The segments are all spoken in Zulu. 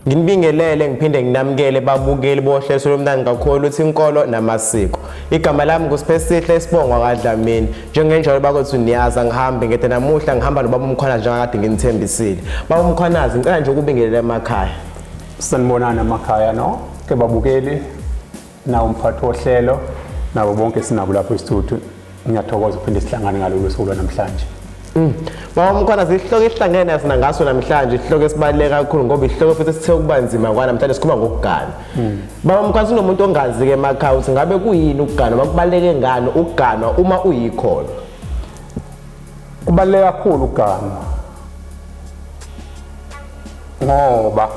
Nginibingelele ngiphinde nginamukele babukeli bohlelo lomndani kakhulu uthi inkolo namasiko. Igama lami nguSiphesihle Esibongwa kaDlamini. Njengenjalo bakothi niyaza ngihambe ngede namuhla ngihamba nobaba umkhwanazi njengakade nginithembisile. Baba umkhwanazi ngicela nje ukubingelela emakhaya. Sanibonana emakhaya no ke babukeli na umphathi wohlelo nabo bonke sinabo lapho e-studio. Ngiyathokoza ukuphinde sihlangane ngalolu suku namhlanje. Baba umkhwanazi isihloko esihlangene asina ngaso namhlanje isihloko esibaluleke kakhulu ngoba isihloko futhi sithe ukuba nzima kwanamhlanje sikhuluma ngokugana. Baba umkhwanazi unomuntu ongazi ke emakhaya uthi ngabe kuyini ukugana bakubaleke ngani ukuganwa uma uyikholo? Kubaluleke kakhulu ukugana ngoba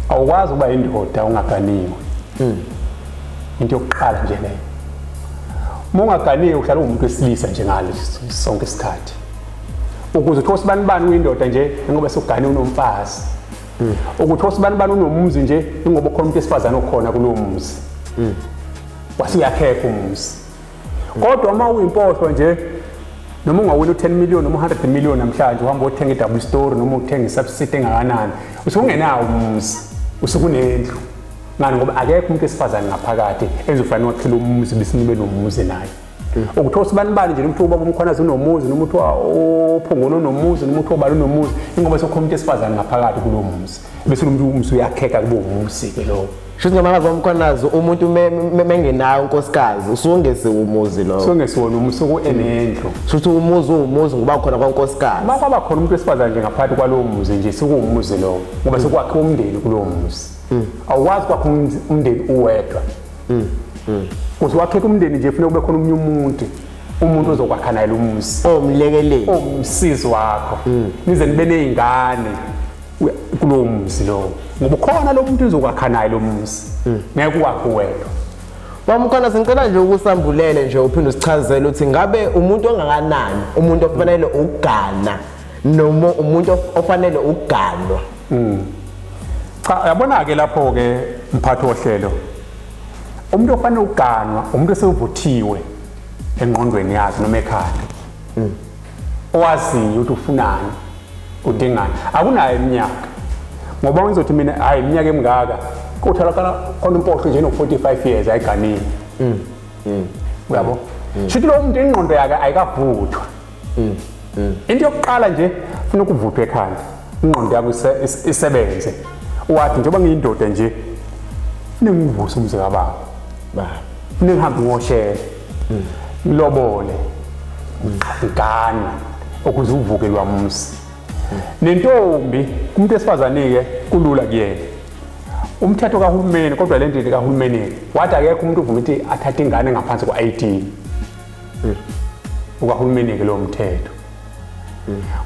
awukwazi ukuba indoda ungaganiwe. Into yokuqala nje leyo. Mungaganiwe uhlala umuntu wesilisa nje ngale sonke isikhathi. Ukuze uthi osibanibani uyindoda nje ngoba sokugani unomfazi. Ukuthi osibanibani unomuzi nje ngoba khona umuntu esifazana okhona kulowo muzi. Wasiyakhepha umuzi. Kodwa uma uyimpohlo nje noma ungawina u10 million noma 100 million namhlanje uhamba uthenga i-double story noma uthenga i-subsidy engakanani usungenawo umuzi usukunendlu ngani ngoba akekho umuntu esifazane ngaphakathi ezofana nokukhela umuzi bisinibe nomuzi naye. Ukuthi osibanibani nje umuntu ubaba umkhwanazi unomuzi noma umuntu ophungula unomuzi noma umuntu obala unomuzi ngoba sekho umuntu esifazane ngaphakathi kulowo muzi bese umuntu umuzi uyakheka kube umuzi ke lo. Shuthi ngamazi omkhwanazi umuntu mengenayo unkosikazi usungese umuzi lo. Usungesiwona umuzi enendlu. Shuthi umuzi umuzi ngoba khona kwankosikazi. Uma kwaba khona umuntu esifazane nje ngaphakathi kwalowo muzi nje sekuwumuzi lo ngoba sekwakhe umndeni kulowo muzi. Awukwazi kwakho umndeni uwedwa. Kuthi wakheka umndeni nje ufuna kube khona umuntu ozokwakha naye lo muzi. Omlekeleli. Umsizi wakho. Nize nibe nezingane kulowo muzi lo. Ngoba khona lo muntu uzokwakha naye lo muzi. Ngeke wakho wedwa. Baba umkhwanazi ngicela nje ukusambulele nje uphinde usichazele ukuthi ngabe umuntu ongakanani umuntu ofanele ukugana noma umuntu ofanele ukuganwa. Cha yabona ke lapho ke mphathi wohlelo umuntu ofanele uganwa umuntu esevuthiwe engqondweni yakhe noma ekhaya owaziyo ukuthi ufunani udingani akunayo iminyaka ngoba wenzothi mina hayi iminyaka emingaka kutholakala khona impohlo nje no45 years ayiganile uyabo shithi lo muntu ingqondo yakhe ayikavuthwa into yokuqala nje ufuna ukuvuthwa ekhaya ingqondo yakho isebenze wathi njengoba ngiyindoda nje ningivusa umzi kababa ningihambe ngoshela ngilobole ngigana ukuze uvuke lwamsi nentombi umuntu esifazane ke kulula kuyena umthetho kahulumeni kodwa le ndlela kahulumeni wathi akekho umuntu uvuma ukuthi athathe ingane ngaphansi kwa18 ukahulumeni ke lo mthetho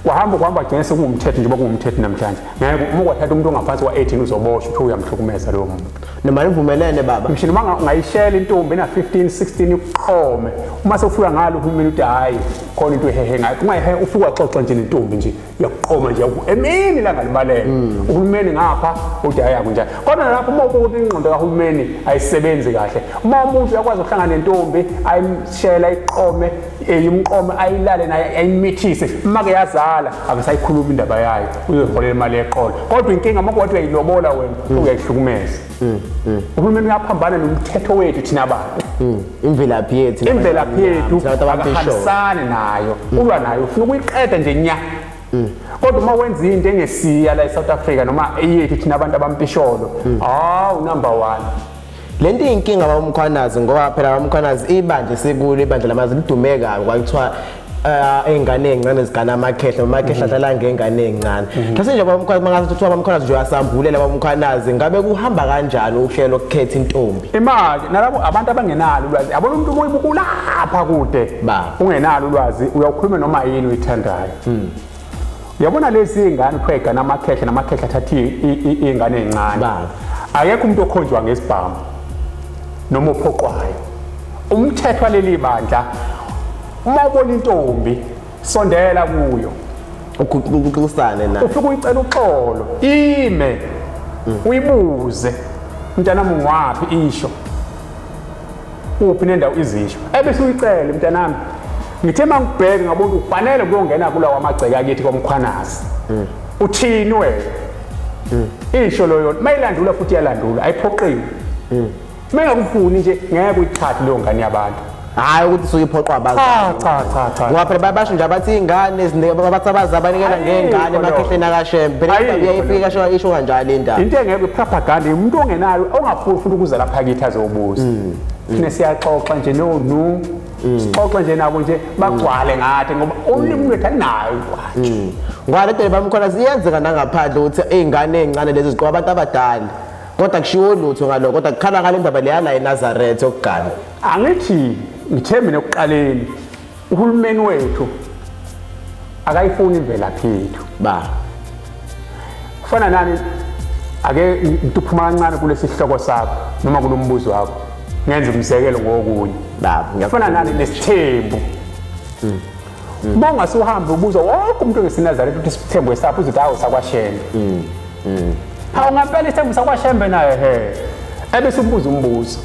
kuhamba gcine sekungumthetho njengoba kungumthetho namhlanje ngeke uma kwathatha umuntu ongaphansi kwa18 uzoboshwa ukuthi uyamhlukumeza lo muntu noma nivumelene baba mshini ngayishela intombi na 15 16 uqhome uma sewufika ngalo uhulumeni uthi hayi khona into ehehe ngayo kungayihe ufuka xoxa nje nentombi nje yakuqhoma nje emini la ngalibaleka uhulumeni ngapha uthi hayi akunjani kodwa lapho uma ukuthi ingqondo kahulumeni ayisebenzi kahle uma umuntu uyakwazi ukuhlangana nentombi ayishela iqhome imqhome ayilale naye ayimithise uma ke yazala abesayikhuluma indaba yayo uyoholela imali yeqolo kodwa inkinga uma kwathi uyayilobola wena uyayihlukumeza. Uhulumeni uyaphambana nomthetho wethu thina abantu. Imvelaphi yethu akahambisani nayo ulwa nayo ufuna ukuyiqeda nje nya. Kodwa uma wenza into engesiya la eSouth Africa noma eyethu thina abantu abampisholo number 1. Lento inkinga bamkhwanazi ngoba phela bamkhwanazi ibanje sekulo ibanje lamazi lidume kabi kwakuthiwa engane encane zigana amakhehla adlala ngengane encane. Mase nje bamkhwanazi mangathi kuthiwa bamkhwanazi nje wasambulela bamkhwanazi ngabe kuhamba kanjani uhlelo lokukhetha intombi? Imali nalabo abantu abangenalo ulwazi yabona umuntu oyibuka lapha kude ungenalo ulwazi uyawukhuluma noma yini uyithandayo. Uyabona lezi ingane uphega namakhehla athatha ingane encane. Akekho umuntu okhonjwa ngesibhamu noma ophoqwayo. Umthetho waleli bandla uma ubona intombi sondela kuyo ukuxusane nayo ufike uyicela uxolo ime uyibuze mntanami ungwapi isho uphi nendawo izisho ebese uyicela mntanami ngithe mangibheke ngabona ufanele kuyongena kulawa amagceke akithi komkhwanazi uthini wena isho loyo mayilandula futhi yalandula ayiphoqiwe mengakufuni nje ngeke uyithathe leyo ngane yabantu hayi ukuthi suyiphoqwa abazali cha ngoba phela basho nje abathi ingane bathi abazali abanikela ngengane emakhehleni akashembe phela uyayifika kasho isho kanjalo indaba into engeke propaganda umuntu ongenayo ongafuni futhi ukuza lapha kithi azobuza thina siyaxoxa nje no sixoxa nje nabo nje bagcwale ngathi ngoba ulimi lwethu alinayo kwathi ngoba le bamkhona ziyenzeka nangaphandle ukuthi izingane ezincane lezi ziqoba abantu abadala kodwa kushiwo lutho ngalokho kodwa kukhala ngale ndaba leya la eNazaretha okugana angithi ngithembe nokuqaleni uhulumeni wethu akayifuni imvelaphi yethu ba kufana nani ake ngiphuma kancane kulesi sihloko sakho noma kulombuzo wakho ngenza umsekelo ngokunye ba ngiyafana nani nesithembu Bonga suhambe ubuza wonke umuntu ngeSinazaretha ukuthi isithembu esapho uzithi hawo sakwashembe hawu ngampela isithembu sakwashembe naye ebese ubuza umbuzo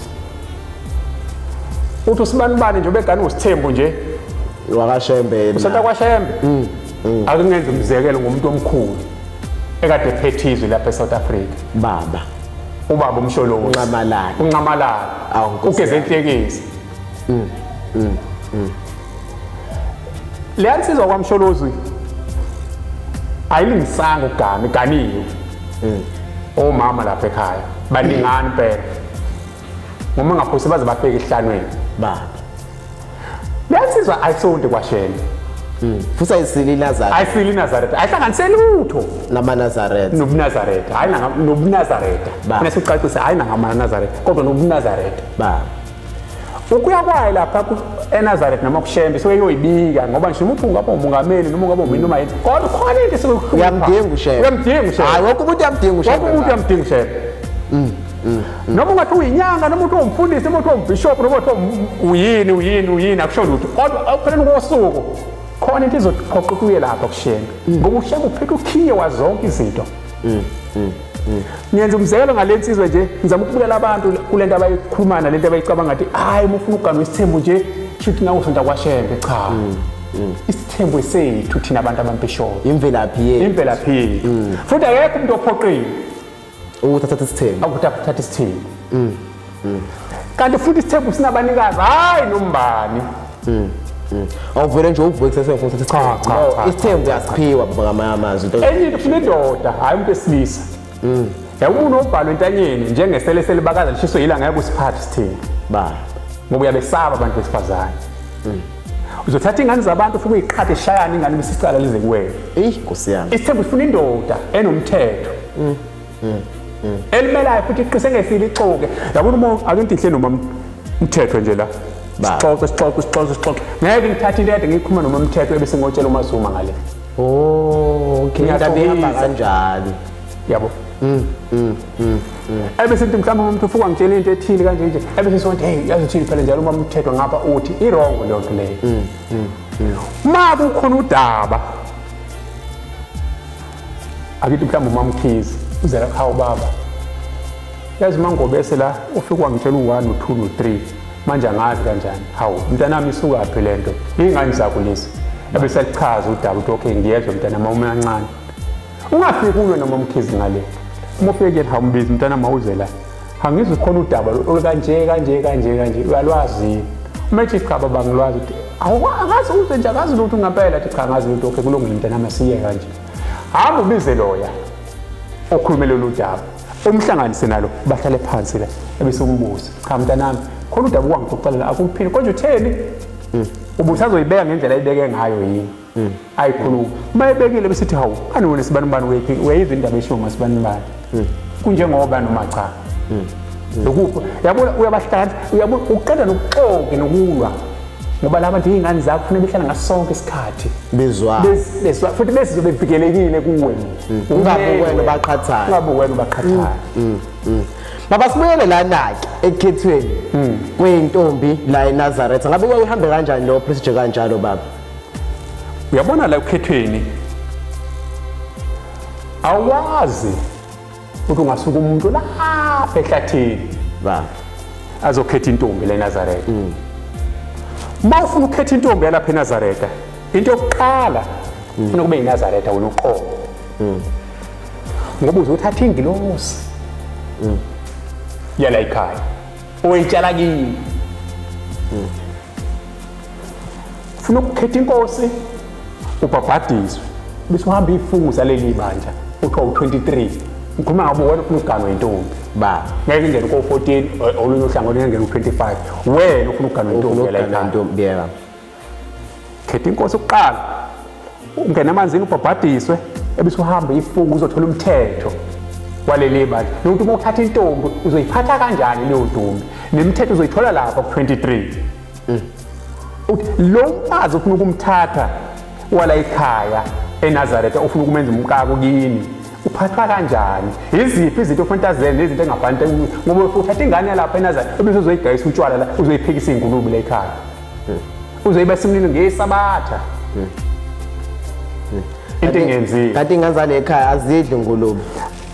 uthi usibanibani nje begani usithembu nje wakashembe usatha kwashembe akungenza umzekelo ngomuntu omkhulu ekade phethizwe lapha eSouth Africa baba ubaba umsholozi uncamalala ugeze enhlekezi le ansizwa kwamsholozi ayilingisanga ugama iganiwe omama lapha ekhaya baningani phela ngoma ngaphosi baze bafike ehlanweni baba le ansizwa ayisonde kwashembe futhi ayisili Nazaretha ayihlanganiseli lutho namaNazaretha nobuNazaretha hayi nobuNazaretha mina sicacisa hayi ngamaNazaretha kodwa nobuNazaretha baba ukuya kwaye lapha eNazaretha noma kushembe soyoyibika ngoba nje umuntu ungaba umongameli noma ungaba umuntu noma yini kodwa khona into uyamdinga ushembe hayi wonke umuntu uyamdinga ushembe noma ungathi uyinyanga noma uthi umfundisi noma uthi umbishop noma uthi uyini akusho lutho kodwa awupheleni ngosuku khona into izophoqa kuye lapha kushembe ngoba ushembe uphethe ukhiye wazonke izinto ngiyenza umzekelo ngalensizwe nje ngizama ukubukela abantu kulento abayikhulumana lento abayicabanga ngathi hayi mufuna ugana isithembu nje shuthi nawe usonta kwashembe cha isithembu sethu thina abantu abambishop imvelaphi yethu futhi akekho umuntu ophoqiwe ukuthatha isithembu kanti futhi isithembu sinabanikazi hayi nombani awuvele nje uvukise sefuna ukuthi isithembu yasiphiwa ngamanye amazwi enye into funa indoda hayi umuntu esilisa umuntu obhalwe entanyeni njengeselesele bakaza lishiso yila ngeke usiphathe isithembu ba ngoba uyabesaba abantu besifazane uzothatha ingane zabantu ufike uyiqhathe eshayana ingane besicala lize kuwena Nkosi yami isithembu sifuna indoda enomthetho elimelayo futhi iqise ngesile ixoke yabona uma akuntihle noma umthetho nje la sixoxe ngeke ngithathe into yade ngikhuluma noma umthetho ebese ngotshela uMazuma ngale okay ngiyabihamba kanjalo yabo ebese into mhlawumbe umuntu ufuka ngitshela into ethile kanje nje ebese sonke hey yazothini phela njalo uma umthetho ngapha uthi irongo leyo nto leyo uma kukhona udaba akithi mhlawumbe umamkhizi uzela khawo baba yazi mangobese la ufike wangitshela u1 no2 no3 manje angazi kanjani hawu mntanami isuka phi lento ingane zakho lezi ebese lichaza udaba uthi okay ngiyezwa mntanami uma uncane ungafiki kuwe noma umkhizi ngale uma ufike hawu mbizi mntanami awuze la angizwe khona udaba olukanje uyalwazi umethi khaba bangilwazi uthi awukazi uze nje akazi lutho ngempela athi cha ngazi lutho okay kulungile mntanami asiye kanje hamba ubize loya okhulumela lo daba umhlanganise nalo bahlale phansi la ebese umbuza cha mntanami khona udaba kwangixoxela akuphini konje utheni ubusazoyibeka ngendlela ayibeke ngayo yini ayikhuluma mayebekile bese ithi hawu kani wena sibanibani wephi weyiza indaba eshiwo ngasibanibani kunjengoba noma cha lokupho yabona uyabahlanza uyabona uqeda nokuxoke nokulwa ngoba labantu izingane zakho kufanele behlala ngasonke isikhathi bezwa futhi bese bevikelekile kuwe ungabukwena baqhathayo baba sibuyele lana ke ekukhethweni kweintombi la eNazaretha ngabe uyihambe kanjani lo procedure kanjalo baba uyabona la ekukhethweni awazi ukuthi ungasuka umuntu lapha ehlathini ba azokhetha intombi la eNazaretha mawufuna ukukhetha intombi lapha eNazaretha into yokuqala ufuna kube yiNazaretha wena uqobo ngoba uzothatha ingilosi yala ekhaya oyitshala kimi ufuna ukukhetha inkosi ubhabhadiswe bese uhamba ifungu zaleli bandla uthiwa u23 ngikhuluma ngabo wena ufuna ukuganwa intombi ba ngeke ingene ko14 olunye uhlanga olungene ku25 wena ufuna ukuganwa intombi yala ekhaya intombi yeba khetha inkosi ukuqala ungena amanzini ubhabhadiswe ebese uhamba ifungu uzothola umthetho waleli bandla nokuthi uma uthatha intombi uzoyiphatha kanjani leyo ntombi nemithetho uzoyithola lapha ku23 lo mfazi ufuna ukumthatha wala ekhaya eNazaretha ufuna ukumenza umkakho kini uphathwa kanjani iziphi izinto ofanele azenze nezinto engafanele ngoba uthatha ingane lapha eNazaretha ebese uzoyigayisa utshwala la uzoyiphekisa ingulube la ekhaya uzoyiba simlilo ngesabatha into engenziwe kanti ingane ekhaya azidli ngulube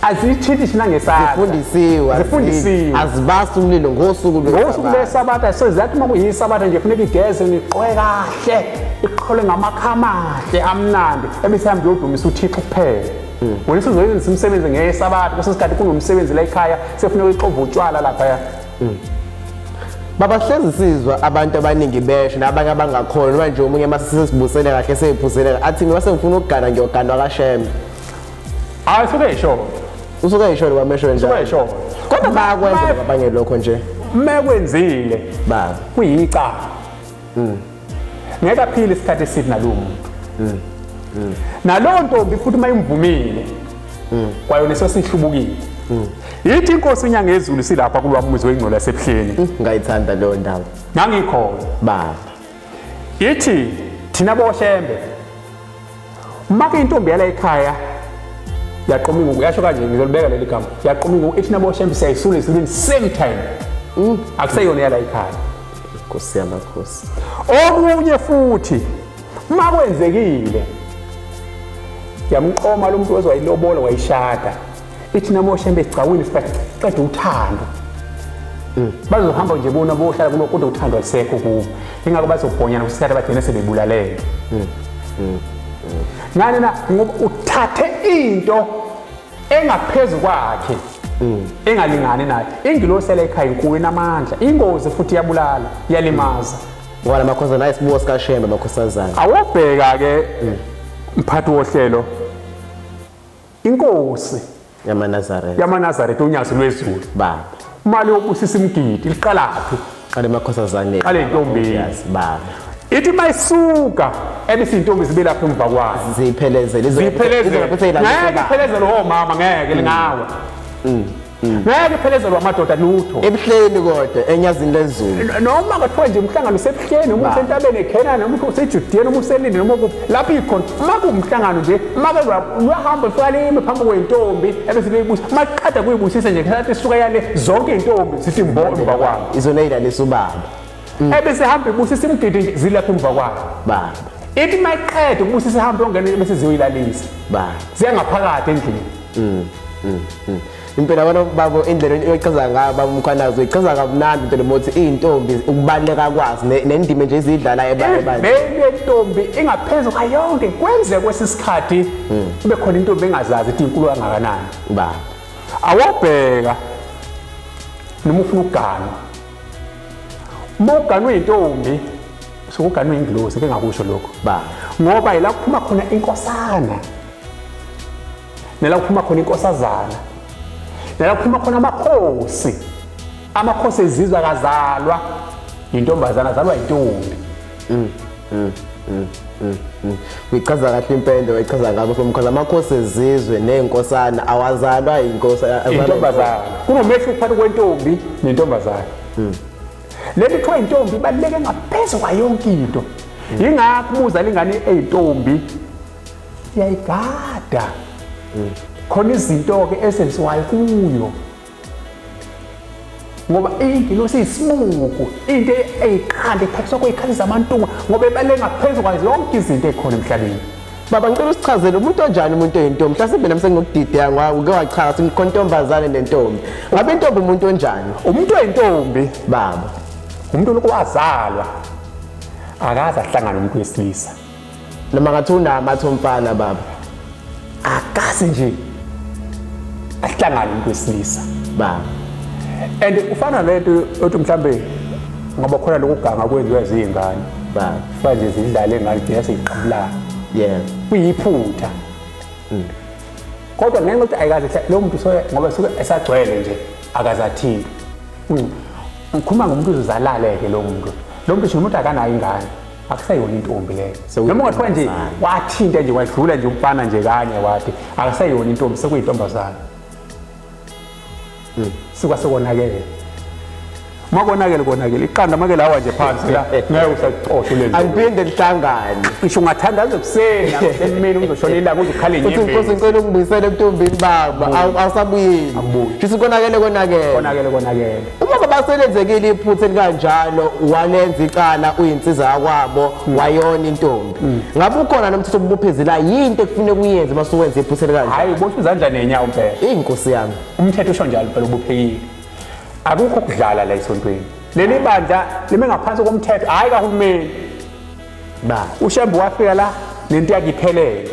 azithithi thina ngesandla zifundisiwe azibasi umlilo ngosuku lwesabatha sezathi uma kuyisabatha nje kufanele igeze niqoe kahle iqhole ngamakha amahle amnandi ebese hambe yodumisa uThixo kuphela wena sizoyenza umsebenzi ngesabatha bese isikhathi kunomsebenzi la ekhaya sefuna uyixova utshwala lapha baba hlezi sizwa abantu abaningi besho nabanye abangakholwa manje omunye masisibusele kahle seyiphuzele athi ngiba sengifuna ukugana ngiyoganwa kaShembe ayisuke isho usuke yisholo kwamesho njalo isho kodwa bayakwenza abanye lokho nje mekwenzile baba kuyicala ngeke aphile isikhathi esithi nalowo muntu nalowo ntombi futhi mayimvumile kwayona sesihlubukile yithi inkosi inyanga ezulu silapha kulwami umuzi wengcolo yasebuhleni ngayithanda leyo ndaba ngangikhona baba yithi thina boShembe make intombi yala ekhaya yaqominga uyasho kanje ngizolibeka leli gama yaqominga ethi nabo Shembe siyayisula isibini same time akuseyona yala ekhaya Nkosi yamakhosi okunye futhi makwenzekile yamqoma lo muntu ozwayilobola wayishada ethi nabo Shembe sicawini siqeda uthando bazohamba nje bona bohlala kulo kodwa uthando alisekho kubo ingakho bazobhonyana kusikhathi bagcina sebebulalele ngani na ngoba uthathe into engaphezulu kwakhe engalingani naye ingilosela ekhaya inkulu enamandla ingozi futhi yabulala yalimaza ngoba lamakhosana ayisibuko sikaShembe amakhosazana awobheka ke mphathi wohlelo inkosi yamaNazaretha unyazo lwezulu baba imali yobusisa imgidi liqalaphi qale emakhosazane qale intombi baba ithi mayisuka ebese intombi zibe lapha emva kwayo ziphelezele ngeke iphelezele omama ngeke lingawa ngeke iphelezele amadoda lutho ebuhleni kodwa enyazini lezulu noma ngathiwa nje umhlangano usebuhleni noma usentabeni eKhenani noma useJudiya noma uselini noma lapha ikhona makumhlangano nje make uyahamba falime phambi kwentombi ebese beyibusa maqada kuyibusisa nje ngathi isuka yale zonke intombi sithi mbomba kwabo izona eyidlalisa ubaba ebese hamba ibusisa imgidi nje zilapha emva kwayo baba ithi mayiqeda ukubusisa hamba ongene bese ziyoyilalisa baba ziyangaphakathi endlini impela abantu babo indlela yokuchaza ngaba baba umkhwanazi uyichaza kamnandi into lemothi intombi ukubaleka kwazi nendime nje izidlala ebanye bentombi ingaphezulu kayonke kwenze kwesisikhathi kube khona intombi engazazi ukuthi inkulu kangakanani baba awobheka noma ufuna ukugana moganwe intombi sokuganwe ingilosi ke ngakusho lokho baba ngoba ila kuphuma khona inkosana nela kuphuma khona inkosazana nela kuphuma khona amakhosi ezizwa kazalwa intombazana azalwa intombi uyichaza kahle impendo uyichaza ngabo somkhosi amakhosi ezizwe nezinkosana awazalwa intombazana kunomehluko phakathi kwentombi nentombazana leli kuthiwa intombi ibaluleke ngaphezulu kwayonke into yingakho umuzala ingane eyintombi iyayigada khona izinto ke esenziwayo kuyo ngoba ingilosi isibuko into eyiqhande iphathisa kweyikhalisa amantunga ngoba ebaluleke ngaphezulu kwazo yonke izinto ezikhona emhlabeni baba ngicela usichazele umuntu onjani umuntu oyintombi mhlawumbe nami sengikudidea uke wachaza ukuthi inkontombazane nentombi ngabe intombi umuntu onjani umuntu oyintombi baba umuntu lokwazalwa akaze ahlangana nomuntu wesilisa noma ngathi unamathi umfana baba akase nje asihlangane umuntu wesilisa ba and ufana lento othi mhlambe ngoba khona lokuganga kwenziwa izingane ba manje zidlale ngani bese iqabula kuyiphutha kodwa ngenxa ukuthi ayikaze lo muntu ngoba suke esagcwele nje akazathini ngikhuluma ngomuntu uzalaleke lo muntu nje umuntu akanayo ingane akusayona intombi leyo noma ungathiwa nje wathinta nje wadlula nje umfana nje kanye wathi akusayona intombi sekuyintombazana sikwasekonakele makonakele iqanda make lawa nje phansi la ngeke usaqoshwe lento angiphinde lihlangane ngisho ungathandaza kuseni nasemini uzoshona ilanga uzokhala inyembezi uthi inkosi ngicela ungibuyisele entombini baba awusabuyeli shithi konakele uma baselenzekile iphutha elikanjalo walenza icala uyinsizwa yakwabo wayona intombi ngabe ukhona nomthetho obuphezela yinto ekufanele kuyenze masuwenza iphutha elikanjalo hayi ubosha izandla nenyawo impela inkosi yami umthetho usho njalo phela ubuphekile akukho kudlala la esontweni leli bandla lime ngaphansi komthetho hayi kahulumeni ba uShembe wafika la lento yakiphelele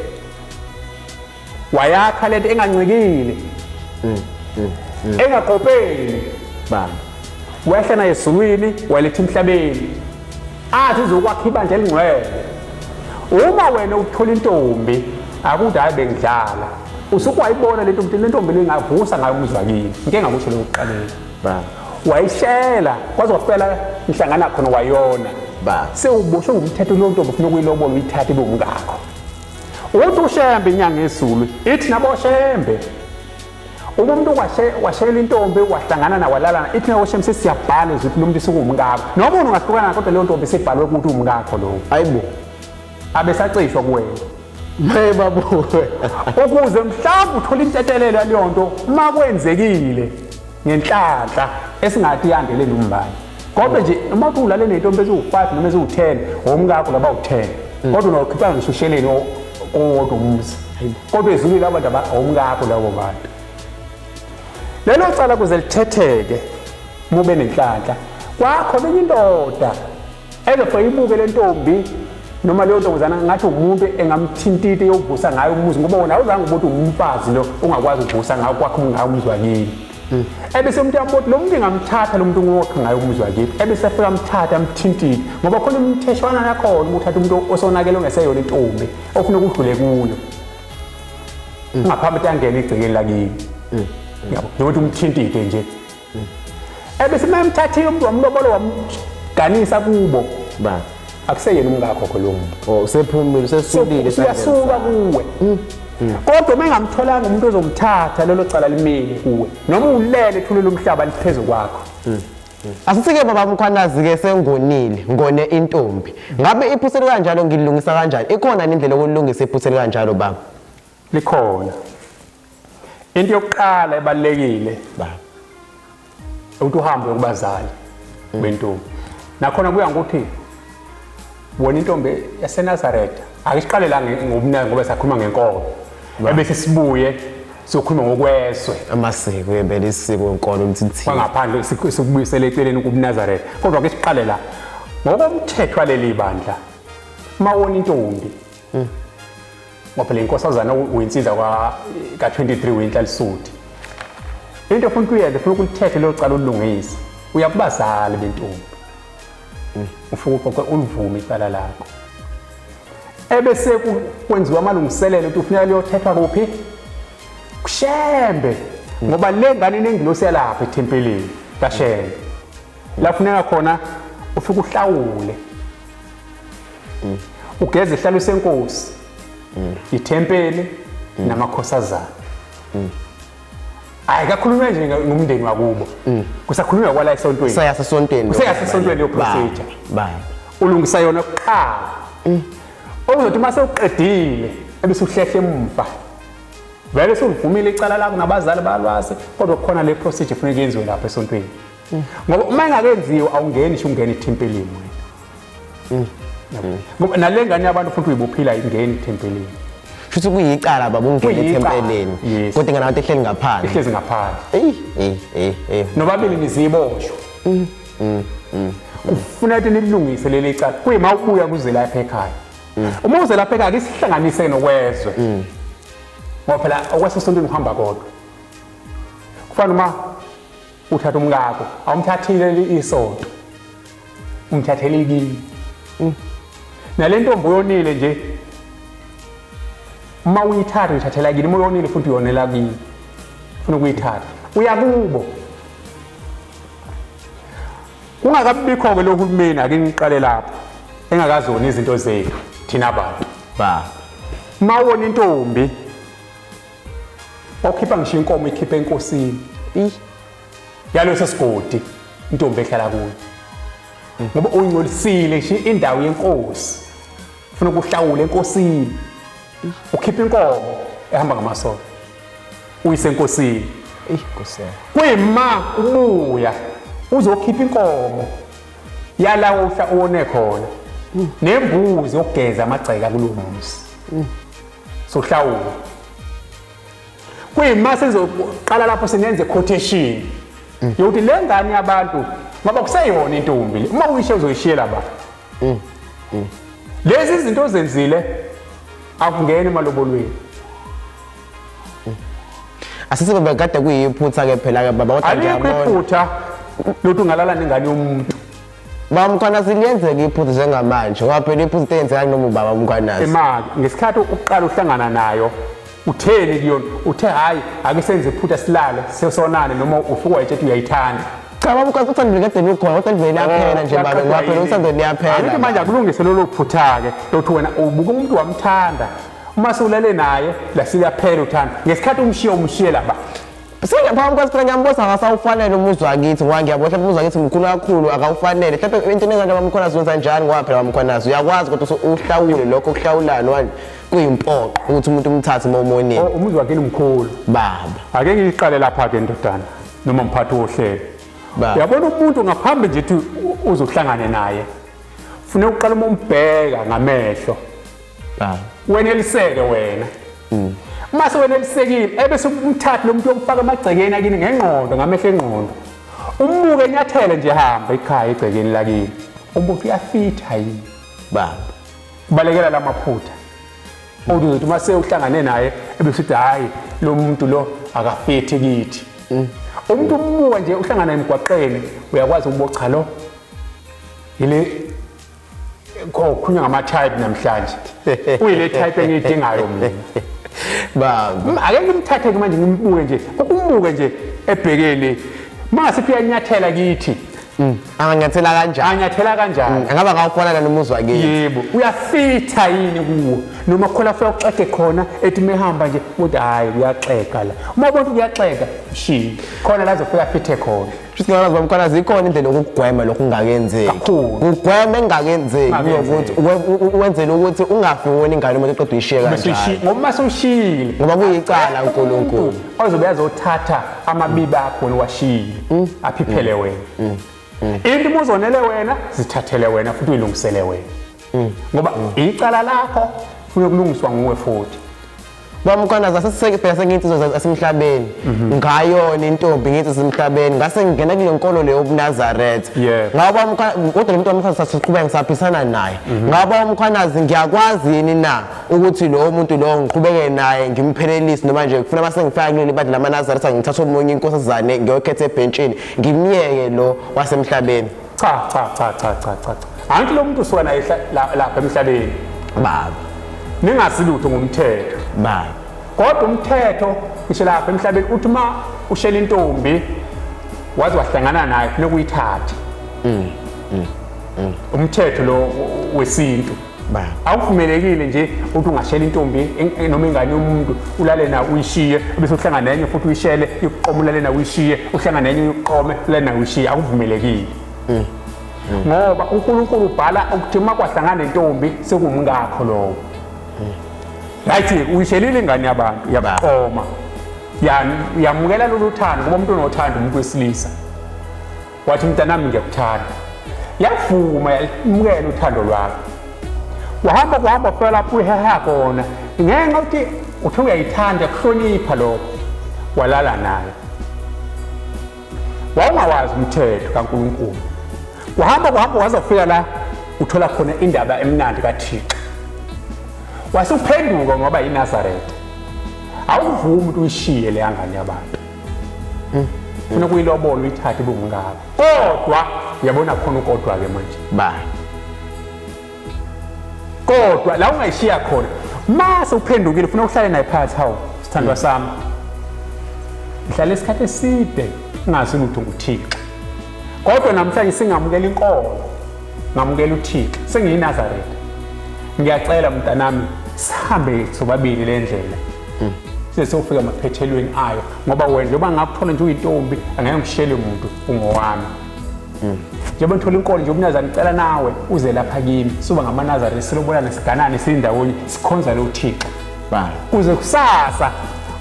wayakha lento engancikile engaqopeli ba wehla naye ezulwini waletha emhlabeni athi uzokwakha ibandla elingcwele uma wena uthola intombi akuthi hayi bengidlala usukwayibona lento ukuthi lentombi lengavusa ngayo umzwakini ngeke ngakusho lokuqalela ba wayishela kwaze wafela inhlangana khona wayona ba sewuboshwe ngumthetho lo ntombi ufuna ukuyilobola uyithathe ibe umkakho uthi uShembe inyanga ezulu ithi nabo Shembe umuntu washela intombi wahlangana na walala ithi nabo Shembe sesiyabhala ukuthi lo muntu sikuwumkakho noma ungahlukana kodwa leyo ntombi sibhalwe ukuthi umkakho lo ayibo abesacishwa kuwena hey babu ukuze mhlawumbe uthola intetelelo yaleyo nto uma kwenzekile ngenhlanhla esingathi yandele nombani kodwa nje uma ulale nentombi eziwu5 noma eziwu10 omkakho laba u10 kodwa unokhipha ngishushele kodwa umuzi kodwa ezulile abantu omkakho labo bantu lelo cala kuze lithetheke mube nenhlanhla kwakho benye indoda ezofa ibuke lentombi noma leyo ntombazana ngathi umuntu engamthintite yokuvusa ngayo umuzi ngoba wona awuzange ubona umfazi lo ungakwazi ukuvusa ngayo kwakho ngayo umuzi wakini ebese umuntu yambothi lo muntu engamthatha lo muntu ngokho ngayo umuzi wakini ebese afika amthatha amthintite ngoba khona imtheshwana yakhona ukuthatha umuntu osonakele ongeseyona intombi ofuna ukudlule kuyo ungaphambi angene igcikeni lakini yabo nokuthi umthintite nje ebese mayemthathile umuntu wamlobolo wamganisa kubo ba akuseyena umkakho lo muntu usephumile sesulile siyasuka kuwe kodwa mengamtholanga umuntu ozomthatha lelo cala limile kuwe noma ulele ethulile umhlaba liphezulu kwakho asithike baba Umkhwanazi ke sengonile ngone intombi ngabe iphusele kanjalo ngilungisa kanjani ikhona indlela yokulungisa iphusele kanjalo baba likhona into yokuqala ebalekile baba ukuthi uhambe kubazali bentombi nakhona kuya ngokuthi wona intombi yaseNazaretha akisiqale la ngobunani ngoba sakhuluma ngenkolo ebese sibuye sokhuluma ngokweswe amasiko yebele isiko enkolo umthithi ngaphandle sikubuyisele eceleni kubuNazaretha kodwa ke siqale la ngokomthetho waleli bandla mawona intombi ngoba le nkosazana uyinsizwa ka23 wenhlalisuthi into ofuna ukuyenza ufuna ukulithethe lo cala olungisa uyakubazali bentombi ufuna ukuqoqa ulivume icala lakho ebese kwenziwa amalungiselelo ukuthi ufuneka liyothethwa kuphi kuShembe ngoba le ngane inengilosi yalapha ethempelini kaShembe la kufuneka khona ufike uhlawule ugeze ihlalo senkosi ithempeli namakhosazana ayikakhulunywa nje ngomndeni wakubo kusakhulunywa kwala esontweni kuseyasesontweni leyo procedure bye ulungisa yona kuqala ozothi mase uqedile ebese uhlehle emva vele sivumile icala lakho nabazali balwase kodwa kukhona le procedure kufanele yenziwe lapha esontweni ngoba uma engakenziwa awungeni nje ungena ithempelini wena ngoba nalengane yabantu futhi uyibophila ingeni ithempelini futhi kuyicala baba ungena ethempeleni kodwa ingane abantu ihlezi ngaphandle nobabili niziboshwa ufuna ukuthi nilungise leli cala kuyima ubuya kuze lapha ekhaya uma uze lapha ekhaya isihlanganise nokwezwe ngoba phela okwesosontweni uhamba kodwa kufana uma uthatha umkakho awumthathile isonto umthathele ikini nale ntombi uyonile nje uma uyithatha uyithathela kini uma uyonile futhi uyonela kini ufuna ukuyithatha uyakubo kungakabikho-ke lo hulumeni ake ngiqale lapho engakazona izinto zethu thina abantu uma wona intombi okhipha ngisho inkomo ikhiphe enkosini yaleso sigodi intombi ehlala kuyo ngoba uyingcolisile nje indawo yenkosi ufuna ukuhlawula enkosini ukhipha inkomo ehamba ngamasonto uyise enkosini kuyima ubuya uzokhipha inkomo yalawo uwone khona nembuzi yokugeza amagceke kulowo muzi sohlawula kuyima sizoqala lapho sinenze quotation yokuthi le ngane yabantu ngoba kuseyona intombi uma uyishiya uzoyishiyela ba lezi zinto zenzile akungena emalobolweni asise bekade kuyiphutha ke phela ke baba kodwa ngiyabona aliphutha lokuthi ungalala nengane yomuntu baba Umkhwanazi liyenzeka iphutha njengamanje ngoba phela iphutha eyenzeka noma ubaba Umkhwanazi imali ngesikhathi uqala uhlangana nayo utheni kuyona uthe hayi ake senze iphutha silale sesonane noma ufuka wayethe uyayithanda cha baba Umkhwanazi uthanda ngeke likhona kodwa livele yaphela nje baba ngoba phela usando liyaphela angithi manje akulungise lolo phutha ke lokuthi wena ubuka umuntu wamthanda uma sewulale naye la siyaphela uthanda ngesikhathi umshiye laba Sengaphambi Umkhwanazi phela ngiyambosa akasawufanele umuzi wakithi ngoba ngiyabona umuzi wakithi mkhulu kakhulu akawufanele mhlawumbe into engenza baba Umkhwanazi wenza njani ngoba phela baba Umkhwanazi uyakwazi kodwa uhlawule lokho kuhlawulana kuyimpoqo ukuthi umuntu umthathe momonini umuzi wakini mkhulu baba ake ngiqale lapha ke ndodana noma mphathi wohlelo uyabona umuntu ngaphambi nje ukuthi uzohlangane naye ufune uqala umbheka ngamehlo weneliseke wena mase wenelisekile ebese umthatha lo muntu yomfaka emagcekeni akini ngengqondo ngamehlo engqondo umbuke enyathele nje hamba ekhaya egcekeni lakini umbuke uyafitha yini baba kubalekela lamaphutha uthi mase uhlangane naye ebese uthi hayi lo muntu lo akafithi kithi umuntu umbuka nje uhlangana emgwaqeni uyakwazi ukubocha lo ile khulunywa ngama-type namhlanje uyile type engiyidingayo mina baba ake ngimthathe-ke manje ngimbuke nje ukumbuke nje ebhekeni mangase uyanyathela kithi anganyathela kanjani angaba ngawufonana nomuzi wakithi yebo uyafitha yini kuwo noma khona afika uxege khona ethi mehamba nje uthi hayi uyaxega la uma ubona kuyaxega mshiye khona la zofika fithe khona futhi ngiyabona baba Umkhwanazi ikhona indlela yokugwema lokhu ungakenzeki ugwema engakenzeki ukuthi wenzele ukuthi ungafiki wona ingane umuntu eqeda uyishiye kanjani ngoba mase ushiyile ngoba kuyicala uNkulunkulu ozobe yazothatha amabibi akho niwashiye aphiphele wena into muzonele wena zithathele wena futhi uyilungisele wena ngoba icala lakho ufuna ukulungiswa nguwe futhi baba Umkhwanazi aseseke senginsizwa asemhlabeni ngayona intombi ngithi semhlabeni ngase ngingena kule nkolo leyo ubuNazaretha ngaba kodwa umuntu wamkhwaza siqhubeka ngisaphisana naye ngaba Umkhwanazi ngiyakwazi yini na ukuthi lo muntu lo ngiqhubeke naye ngimphelelise noma nje kufuna mase ngifaka kuleli bandi lamaNazaretha ngithatha umunye inkosazane ngiyokhetha ebhentshini ngimiyeke lo wasemhlabeni cha angithi lo muntu usuka naye lapha emhlabeni baba ningasilutho ngomthetho baba kodwa umthetho ngisho lapha emhlabeni uthi uma ushela intombi wazi wahlangana naye kufanele uyithathe umthetho lo wesintu baba awuvumelekile nje ukuthi ungashela intombi noma ingane yomuntu ulale na uyishiye bese uhlangana nenye futhi uyishele ukuqomulale na uyishiye uhlangana nenye uqome ulale na uyishiye akuvumelekile ngoba uNkulunkulu ubhala ukuthi uma kwahlangana nentombi sekumkakho lowo right uyishelile ingane yabantu yabaqoma yamukela lolu thando ngoba umuntu onothanda umuntu wesilisa wathi mntanami ngiyakuthanda yavuma yamukela uthando lwakho wahamba phela lapho uheha khona ngenxa ukuthi uthi uyayithanda kuhlonipha lokho walala naye wawungawazi umthetho kaNkulunkulu wahamba wazofika la uthola khona indaba emnandi kaThixo wasuphenduka ngoba yiNazaretha awuvumi ukuthi uyishiye le ngane yabantu ufuna ukuyilobolo uyithathe ubungaka kodwa uyabona khona ukodwa ke manje ba kodwa la ungayishiya khona mase uphendukile ufuna ukuhlala naye phakathi hawo sithandwa sami ngihlala isikhathi eside ngazi lutho nguThixo kodwa namhlanje singamukela inkolo ngamukela uThixo sengiyinazaretha ngiyacela mntanami sihambe sobabili le ndlela sesofika emaphethelweni ayo ngoba wena njengoba ngakuthola nje uyintombi angeke ngishele umuntu ungowami njengoba ngithola inkolo nje ubunazari ngicela nawe uze lapha kimi suba ngamanazari silobona nesiganane sindawonye sikhonza lo uThixo ba kuze kusasa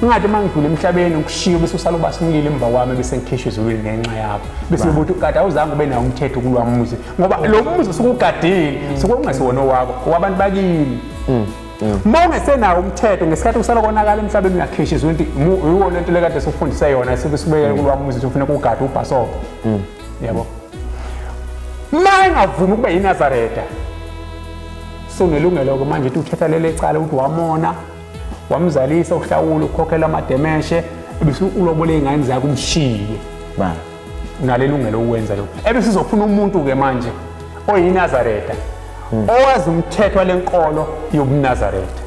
ungathi mangidlula emhlabeni ukushiya bese usala ubasimlile emva kwami bese ngikhishwe ezulwini ngenxa yakho bese ubuthi ukade awuzange ube nawo umthetho kulwamuzi ngoba lo muzi sokugadile sokungasiwona wakho wabantu bakini uma ungesenawo umthetho ngesikhathi usala konakala emhlabeni uyakhishwa ezulwini iwona into lekade sokufundisa yona sibeke kulwamuzi sofuna ukugada ubhasopo yabo mangavumi kube yinazaretha sonelungelo manje uthi uthetha lele cala uthi wamona wamzalisa uhlawula ukhokhela amademeshe ebese ulobole ingane zakhe umshiye ba unalelungelo ukwenza lokho ebese sizofuna umuntu ke manje oyinazaretha owazi umthetho walenkolo yobunazaretha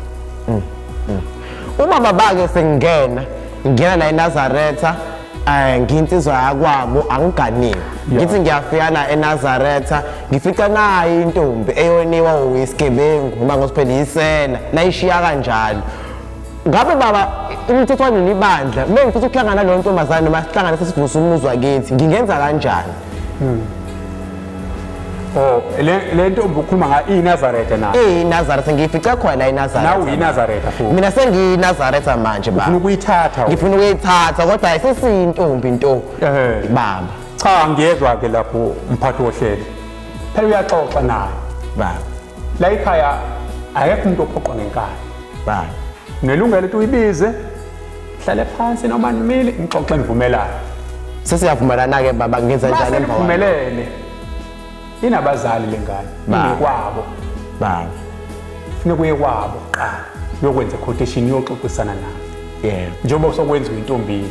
uma babake sengena ngena la eNazaretha nginsizwa yakwabo angiganiwe ngithi ngiyafika la eNazaretha ngifika nayo intombi eyoniwa uyisigebengu ngoba ngosiphela isela nayishiya kanjalo ngabe baba umthetho wanelibandla mengifisa ukuhlangana lo ntombazana noma sihlangane sesivusa umuzi wakithi ngingenza kanjani le ntombi ukhuluma nga iNazaretha na iNazaretha ngifica khona eNazaretha nawe iNazaretha futhi mina sengiyiNazaretha manje baba ufuna ukuyithatha ngifuna ukuyithatha kodwa ayisesiyintombi into baba cha ngiyezwa ke lapho umphathi wohlelo phela uyaxoxa naye baba la ekhaya akekho umuntu ophoqwa ngenkani baba nelungelo ukuthi uyibize hlale phansi noma nimile ngixoxe nivumelana sesiyavumelana ke baba ngenza njani emva nivumelene inabazali lengane ikwabo baba funa kuye kwabo qala yokwenza quotation yoxoxisana naye njengoba sokwenziwa intombi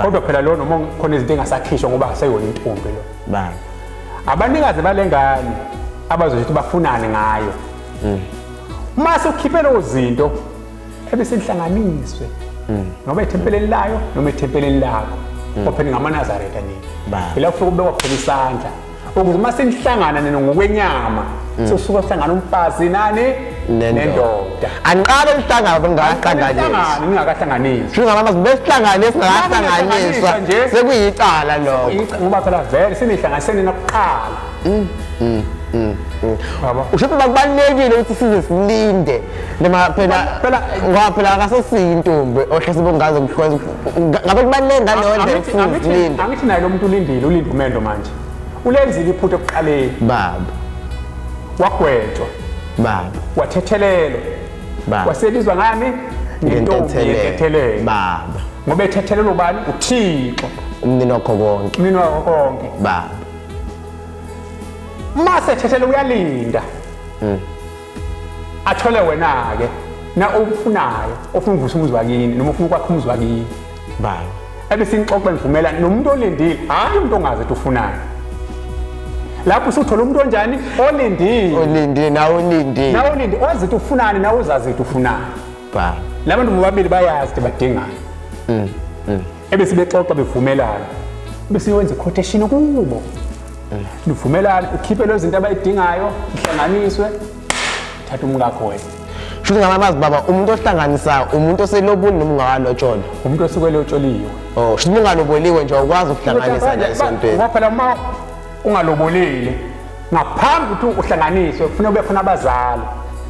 kodwa phela lo noma khona izinto engasakhishwa ngoba aseyona intombi lo baba abanikazi balengane abazothi bafunane ngayo mase ukhiphe lezo zinto ebese inhlanganiswe ngoba ethempeleni layo noma ethempeleni lakho ophela ngamaNazaretha nini ila ufika ubekwa khona isandla ukuze mase nihlangana nina ngokwenyama sosuka sihlangana umfazi nani nendoda anqabe lihlangana ngakahlanganiswa ningakahlanganiswa shinga mama besihlanganisa singahlanganiswa sekuyicala lokho ngoba phela vele sinihlanganisene nakuqala baba ushope bakubalekile ukuthi size silinde noma phela ngoba phela akasesiyintombi ohlase bongaze ukukwenza ngabe kubaleke ngaleyo ndlela silinde angithi naye lo muntu ulindile ulinde umendo manje ulenzile iphutha ekuqaleni baba wagwetshwa baba wathethelelwa baba waselizwa ngani ngentombi yethethelelwa baba ngoba ethethelelwa ubani uThixo umnini wakho konke baba mase ethethelelwa uyalinda athole wena ke na ofunayo ofuna ukuvusa umuzi wakini noma ufuna ukwakha umuzi wakini baba ebese inxoxo nivumelana nomuntu olindile hayi umuntu ongazi ukuthi ufunani lapho usuthola umuntu onjani olindile nawe ulindile ozi ukuthi ufunani nawe uzazi ukuthi ufunani baba labantu bobabili bayazi ukuthi badingana ebese bexoxa bevumelana bese wenza quotation kubo nivumelana ukhiphe lezo zinto abayidingayo ihlanganiswe thatha umkakho wena shuthi ngamazi baba umuntu ohlanganisayo umuntu oselobuli noma ungakalotsholwa umuntu osukelotsholiwe shuthi ungaloboliwe nje ukwazi ukuhlanganisa la esontweni ngoba phela uma ungalobolile ngaphambi ukuthi uhlanganiswe kufanele kube khona abazali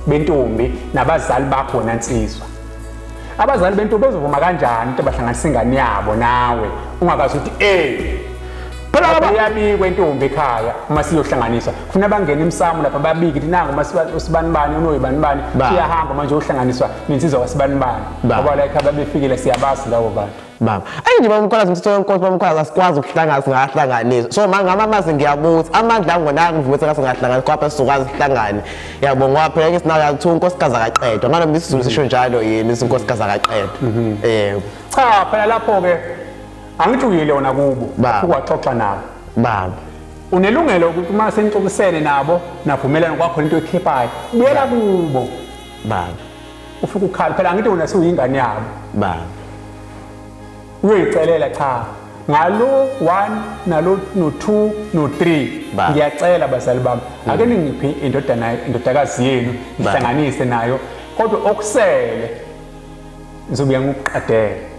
bentombi nabazali bakho nansizwa abazali bentombi bezovuma kanjani ukuthi bahlanganise ingane yabo nawe ungakazi ukuthi phela bayabikwa intombi ekhaya uma siyohlanganiswa kufanele bangene emsamo lapha babike ukuthi nangu masibanibani unoyibanibani siyahamba manje uhlanganiswa ninsizwa wasibanibani ngoba la ekhaya babefikile siyabazi lawo bantu baba nje bamkhalaza umthetho wenkonzo bamkhalaza asikwazi ukuhlangana singahlanganisa so ngamazi ngiyabuthi amandla angona ngivuthe ngasingahlanganisa kwapha sizokwazi ukuhlangana yabo ngoba phela ke sinayo yakuthiwa unkosikazi akaqedwa ngalo isizulu sisho njalo yini inkosikazi akaqedwa cha phela lapho ke angithi uyilona kubo ukwaxoxa nabo baba unelungelo ukuthi uma senixoxisene nabo navumelana kwakho into ekhiphayo buyela kubo baba ufika ukhala phela angithi wena suyingane yabo baba uyoyicelela cha ngalo 1 nalo no 2 no 3 ngiyacela bazali bami ake ningiphi indodakazi yenu ihlanganise nayo kodwa okusele ngizobuya ngikuqadela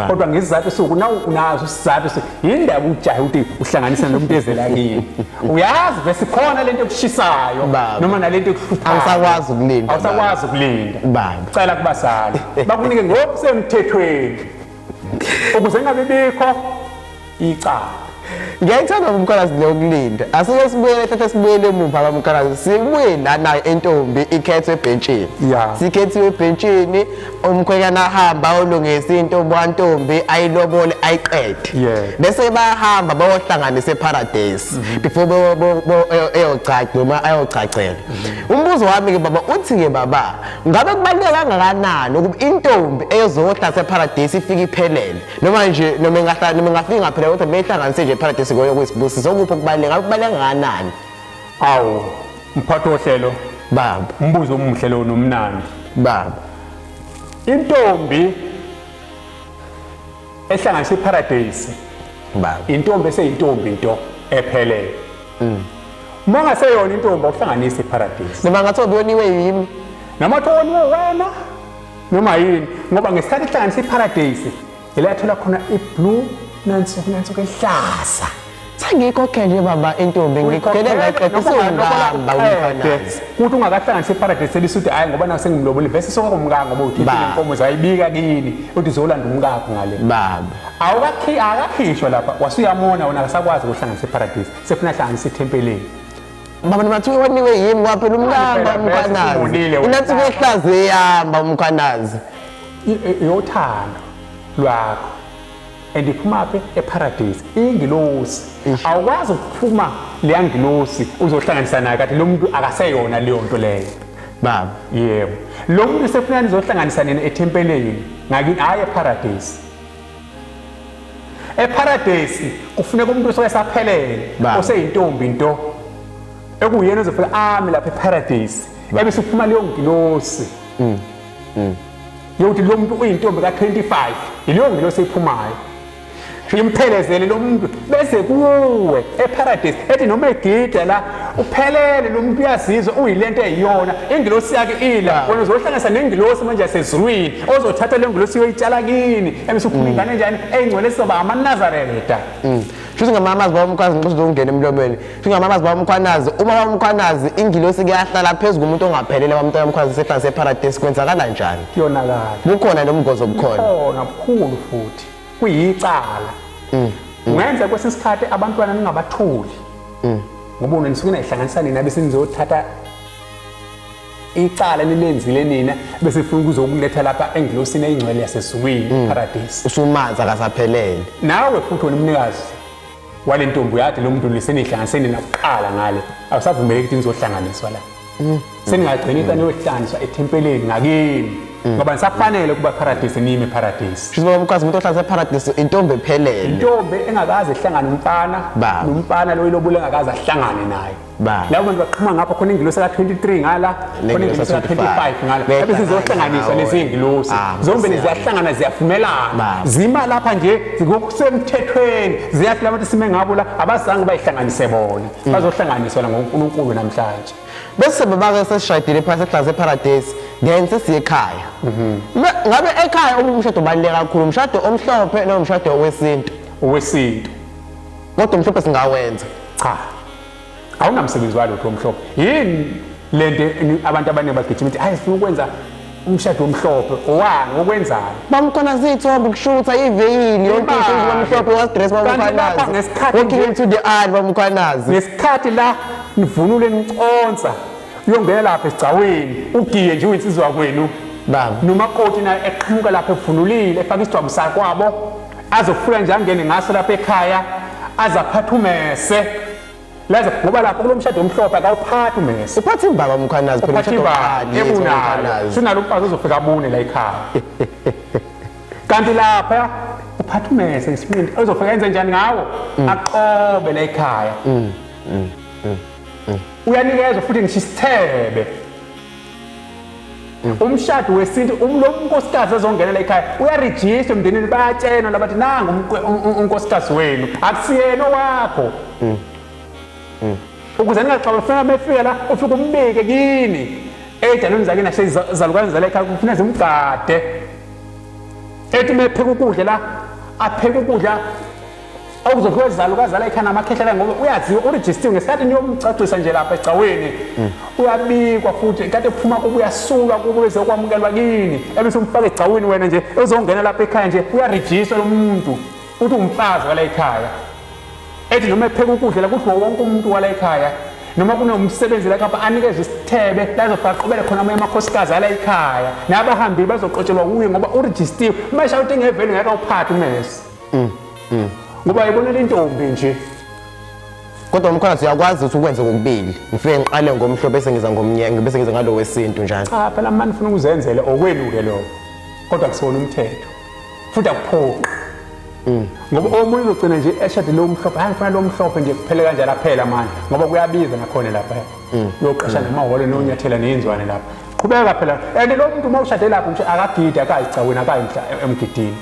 kodwa ngesizathu soku nawo unazo isizathu yindaba ujahe ukuthi uhlanganisa nomuntu ezela kini uyazi bese khona lento ekushisayo noma nalento ekuhluphayo awusakwazi ukulinda awusakwazi ukulinda baba cela kubazali bakunike ngokusemthethweni ukuze ngabe bikho icala ngiyayithanda umkhalazi lokulinda asike sibuyele thatha sibuyele emuva bamkhalazi sibuye nayo entombi ikhethwe ebhentsini sikhethiwe ebhentsini umkhwenyana ahamba olungisa intombi wantombi ayilobole ayiqede bese bayahamba bayohlanganisa eparadise before eyochacha noma ayochachela umbuzo wami ke baba uthi ke baba ngabe kubaluleke kangakanani ukuba intombi eyozohlala eparadise ifike iphelele noma nje noma ngafika ngaphela kodwa beyihlanganise nje eparadise ngoyokuyisibusiso ukuphi okubaluleke kangakanani awu mphathi ohlelo baba umbuzo omuhle lo nomnandi baba intombi ehlanganisa iparadise baba intombi eseyintombi into ephelele uma ngaseyona intombi okuhlanganisa iparadise noma ngathi uboniwe yimi noma thoniwe wena noma yini ngoba ngesikhathi ihlanganisa iparadise ilathola khona iblue nansuku ehlaza sengikho nje baba intombi ngikhokhele ngaqedisa ungamba umkhalazi kuthi ungakahlanganisa iparadise elisuthi hayi ngoba nawe sengimlobole bese sokumkanga ngoba uthi inkomo zayibika kini uthi zolanda umkakho ngale baba akakhishwa lapha wasuyamona wona akasakwazi ukuhlanganisa iparadise sefuna hlanganisa ithempeleni baba nibathuke waniwe yimi kwaphela umkamba umkhalazi inathi kwehlaze ehamba umkhalazi yothando lwakho endiphuma phe eparadise ingilosi awukwazi ukuphuma leya ngilosi uzohlanganisa naye kanti lo muntu akaseyona leyo nto leyo baba yebo lo muntu sefuna nizohlanganisa nina ethempeleni ngakini hayi eparadise kufuneka umuntu osoke saphelele oseyintombi into ekuyena uzofika ame lapha eparadise ebese uphuma leyo ngilosi yokuthi lo muntu uyintombi ka-25 yileyo ngilosi ephumayo imphelezele lo muntu bese kuwe eparadise ethi noma egida la uphelele lo muntu uyazizwa uyilento eyiyona ingilosi yakhe ila wena uzohlanganisa nengilosi manje yasezulwini ozothatha le ngilosi uyoyitshala kini ebese uphuma ingane njani eyingcwele soba amaNazareta futhi ngamamazi bawumkhwazi ngibuzo ungena emlomeni futhi ngamamazi bawumkhwanazi uma bawumkhwanazi ingilosi kuyahlala phezulu umuntu ongaphelele bamntwana omkhwazi sehlanze eparadise kwenzakala njani kuyonakala kukhona nomgozo obukhona khona bukhulu futhi kuyicala ungenza kwesisikhathi abantwana ningabathuli ngoba unenisuke nayihlanganisa nina bese nizothatha icala nilenzile nina bese ufuna ukuzokuletha lapha engilosini eyingcwele yasezulwini paradise usumanza akasaphelele nawe futhi wena umnikazi wale ntombi yathi lo muntu lisenihlanganisene nakuqala ngale awusavumeleki ukuthi nizohlanganiswa la seningagcina ikani yohlanganiswa ethempeleni ngakini ngoba nisafanele kuba paradise nime paradise futhi bamkwazi umuntu ohlanza eparadise intombi ephelele intombi engakaze ihlangane nomfana lo ilobule engakaze ahlangane naye labo bantu baqhuma ngapha khona ingilosi ka-23 ngala khona ingilosi ka-25 ngala bese zizohlanganiswa lezi ingilosi zombili ziyahlangana ziyavumelana zima lapha nje ngokusemthethweni ziyathi labantu sime ngabo la abazange bayihlanganise bona bazohlanganiswa la ngoNkulunkulu namhlanje bese baba-ke sesishayidile phasi ehlanze eparadise then sesiye ekhaya ngabe ekhaya umshado ubaluleke kakhulu umshado omhlophe noma umshado owesintu kodwa umhlophe singawenza cha awunamsebenzi walokho omhlophe yini lento abantu abaningi bagijima ukuthi hayi sifuna ukwenza umshado omhlophe owani okwenzani bamkhona zithombe ukushutha iveyili yonke into omhlophe wasidress bamkhanazi walking into the eye bamkhanazi ngesikhathi la nivunule niconsa uyongena lapha esigcaweni ugiye nje uyinsizwa kwenu baba nomakoti naye eqhamuka lapha evunulile efaka isidwabu sakwabo azofuna nje angene ngaso lapha ekhaya azaphatha umese laza ngoba lapha kulomshado omhlophe akawuphathi umese uphatha imbaba umkhanazi phela umshado ebunalo sinalo umfazi uzofika abune la ekhaya kanti lapha uphatha umese ngesibindi ozofika enze njani ngawo aqobe la ekhaya uyanikezwa futhi ngisho isithebe umshado wesintu unkosikazi ezongena la ekhaya uyarejista emndenini bayatshelwa labathi nanga unkosikazi wenu akusiyena wakho ukuze ningaxabana ufika mefika la ufika umbike kini edalweni zakini nasezalukane zala ekhaya kufuneka zimgade ethi mepheka ukudla la apheka ukudla okuzofika izalukazi zala ekhaya namakhehlela ngoba uyaziwa uregistiwe ngesikhathi niyomcacisa nje lapha egcaweni uyabikwa futhi kade kuphuma kuba uyasulwa kuba ezokwamukelwa kini ebese umfaka egcaweni wena nje ezongena lapha ekhaya nje uyarejistwa lo muntu uthi umfazi wala ekhaya ethi noma epheka ukudla la kuthi wonke umuntu wala ekhaya noma kunomsebenzi la kapha anikezwe isithebe la ezofaka qobele khona amanye amakhosikazi ala ekhaya nabahambi bazoqotshelwa kuye ngoba uregistiwe masha uthi ngevele ngeke uphathe umese ngoba yibonela intombi nje kodwa umkhalazi uyakwazi ukuthi ukwenze kokubili ngifike ngiqale ngomhlophe bese ngiza ngomnyenge bese ngiza ngalo wesintu njalo cha phela manje ufuna ukuzenzela okweluke lokho kodwa kusona umthetho futhi akuphoqa ngoba omunye uzogcina nje eshade lo mhlophe hayi ngifuna lo mhlophe nje kuphele kanjalo aphela manje ngoba kuyabiza nakhona lapha uyoqasha nemahholo nonyathela neyinzwane lapha qhubeka phela and lo muntu uma ushade lapho nje akagidi akayicawini akayimhla emgidini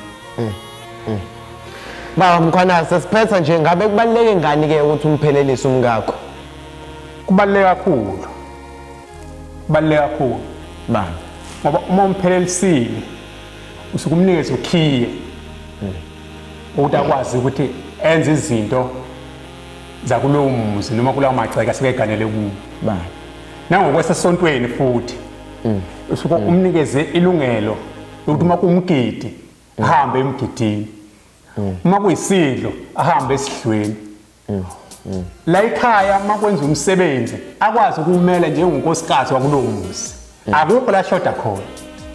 Baba Mkhwanazi sesiphetha nje ngabe kubaluleke ngani ke ukuthi umphelelise umkakho kubaluleke kakhulu ba ngoba uma umphelelisile usukumnikeza ukhiye ukuthi akwazi ukuthi enze izinto zakulowo muzi noma kulawo maceke asikeganele kuwo ba nangokwesesontweni futhi usuke umnikeze ilungelo ukuthi uma kumgidi ahambe emgidini uma kuyisidlo ahambe esidlweni la ekhaya makwenza umsebenzi akwazi ukumela njengonkosikazi wakulowo muzi akukho la shoda khona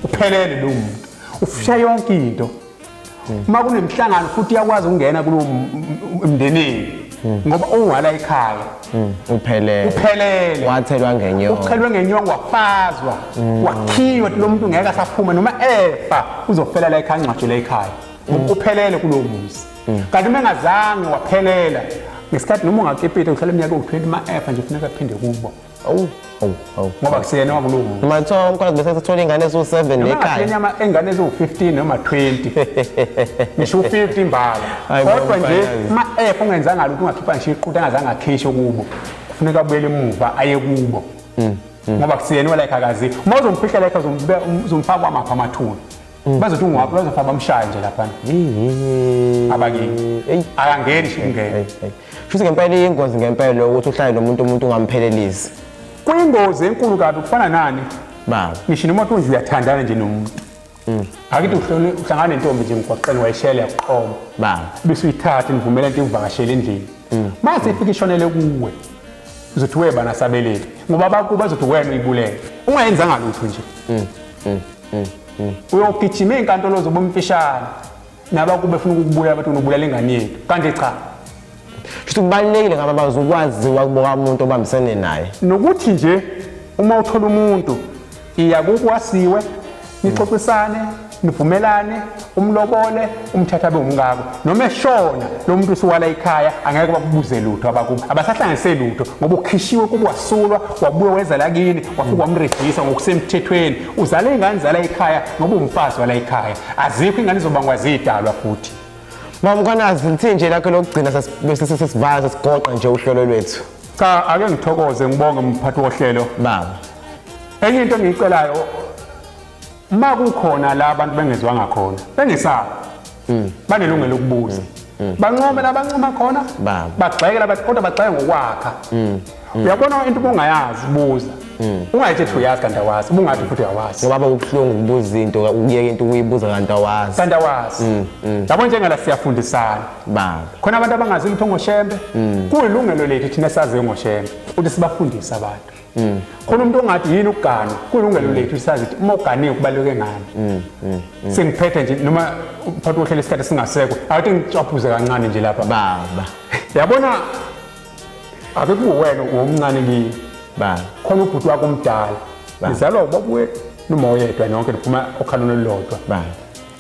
uphelele lo muntu ufisha yonke into uma kunemhlangano futhi uyakwazi ukungena kulowo emndenini ngoba ungala ekhaya uphelele wathelwa ngenyongo uphelwe ngenyongo wafazwa wakhiwa lo muntu ngeke asaphuma noma efa uzofela la ekhaya ngcwatshe la ekhaya uphelele kulowo muzi kanti mengazange waphelela ngesikhathi noma ungakepita uhlala iminyaka ewu-20 ma-efa nje kufuneka aphinde kubo ngoba kusiyena wakulowo muzi noma kuthiwa umkhalazi bese sethola ingane eziwu-7 ekhaya noma ingane eziwu-15 noma 20 ngisho u-50 imbala kodwa nje ma-efa ungenzanga lutho ungakhipha nje iqutha angazange akhishe kubo kufuneka abuyele emuva aye kubo ngoba kusiyena wala ekhaya akaziwa uma uzomfihla la ekhaya uzomfaka kwamaphi amathuna bazothi ungwaphi bazofaka bamshaye nje laphana abakini akangeni shingene futhi ngempela iyingozi ngempela ukuthi uhlale nomuntu ungamphelelisi kuyingozi enkulu kabi kufana nani baba ngisho noma uthi uyathandana nje nomuntu akithi uhlangana nentombi nje emgwaqeni wayishela yakuqoma baba bese uyithatha nivumela into ivakashela endlini mase ifika ishonele kuwe uzothi weba nasabeleli ngoba bakuba bazothi wena uyibulele ungayenzanga lutho nje uyogijima enkantolo zobumfishane nabakube ufuna ukubuya bathi unobulala ingane yethu kanti cha futhi kubalulekile ngaba bazokwaziwa kuboka umuntu obambisene naye nokuthi nje uma uthola umuntu iya kukwasiwe nixoxisane nivumelane umlobole umthatha abe umkakho noma eshona lo muntu usuwala ekhaya angeke bakubuze lutho abakubo abasahlanganise lutho ngoba ukhishiwe kuwasulwa wabuya weza la kini wafika wamrejisa ngokusemthethweni uzale ingane zala ekhaya ngoba umfazi wala ekhaya azikho ingane zobangwa zidalwa futhi Mama Mkhwanazi lithi nje lakho lokugcina sesivala sesigoqa nje uhlelo lwethu cha ake ngithokoze ngibonge umphathi wohlelo baba enye into engiyicelayo uma kukhona la abantu bengezwanga khona bengisabi banelungelo lokubuza bancome labancoma khona bagxeke labathi kodwa bagxeke ngokwakha uyabona into ongayazi buza ungayithi uyazi kanti awazi bungathi futhi uyawazi ngoba babuhlungu ukubuza into ukuyeka into ukuyibuza kanti awazi yabo njengala siyafundisana baba khona abantu abangazi lutho ngoshembe kuyilungelo lethu thina saziwe ngoshembe ukuthi sibafundise abantu khona umuntu ongathi yini ukugana kuyilungelo lethu sazi ukuthi uma uganiwe kubaluleke ngani sengiphethe nje noma umphathi wohlelo isikhathi singasekho athi ngicwaphuze kancane nje lapha baba yabona ake kuwena umncane kimi baba khona ubhuti wakho omdala izalwa babuye noma oyedwa nonke liphuma okhalona lodwa baba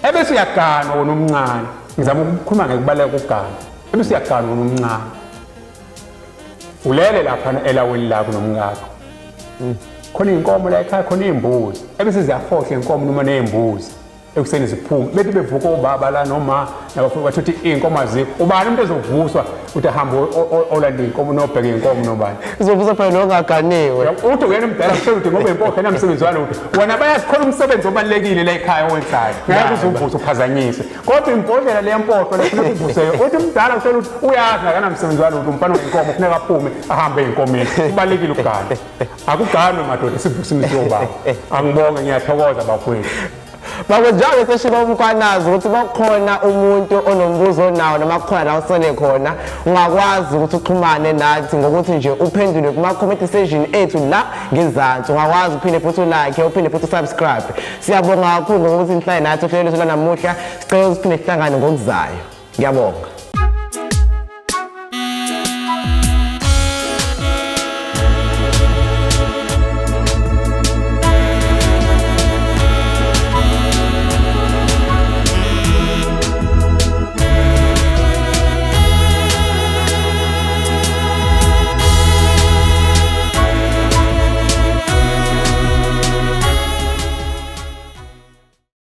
ebese uyagana wona omncane ngizama ukukhuluma ngekubaleka kokugana ebese uyagana nomncane ulele lapha elaweni lakho nomkakho khona inkomo la ekhaya khona izimbuzi ebese ziyafohla inkomo noma nezimbuzi ekuseni ziphume bethi bevuka obaba la noma nabafuna bathuthi inkomo azikho ubani umuntu ezovuswa uthi ahamba olanda inkomo nobheka inkomo nobani Uzovusa phela longaganiwe. uthi uyena umdala kusho ukuthi ngoba impoqo enamsebenzi walo ukuthi wena bayazikhona umsebenzi obalekile la ekhaya owenzayo ngeke uzovusa uphazanyise kodwa imbodlela le yempoqo la kufanele uvuse uthi umdala kusho ukuthi uyazi nakanamsebenzi walo ukuthi umfana wenkomo kufuneka aphume ahambe einkomeni kubalekile ukugana akuganwe madoda sivuse imithi yobaba angibonge ngiyathokoza bafowethu Bakwenjalo seshiba umkhwanazi ukuthi bakhona umuntu onombuzo nawo noma kukhona la usole khona ungakwazi ukuthi uxhumane nathi ngokuthi nje uphendule kuma comment section ethu la ngezansi ungakwazi uphinde futhi like uphinde futhi subscribe siyabonga kakhulu ngokuthi nihlale nathi uhlelo namuhla sicela ukuphinde sihlangane ngokuzayo ngiyabonga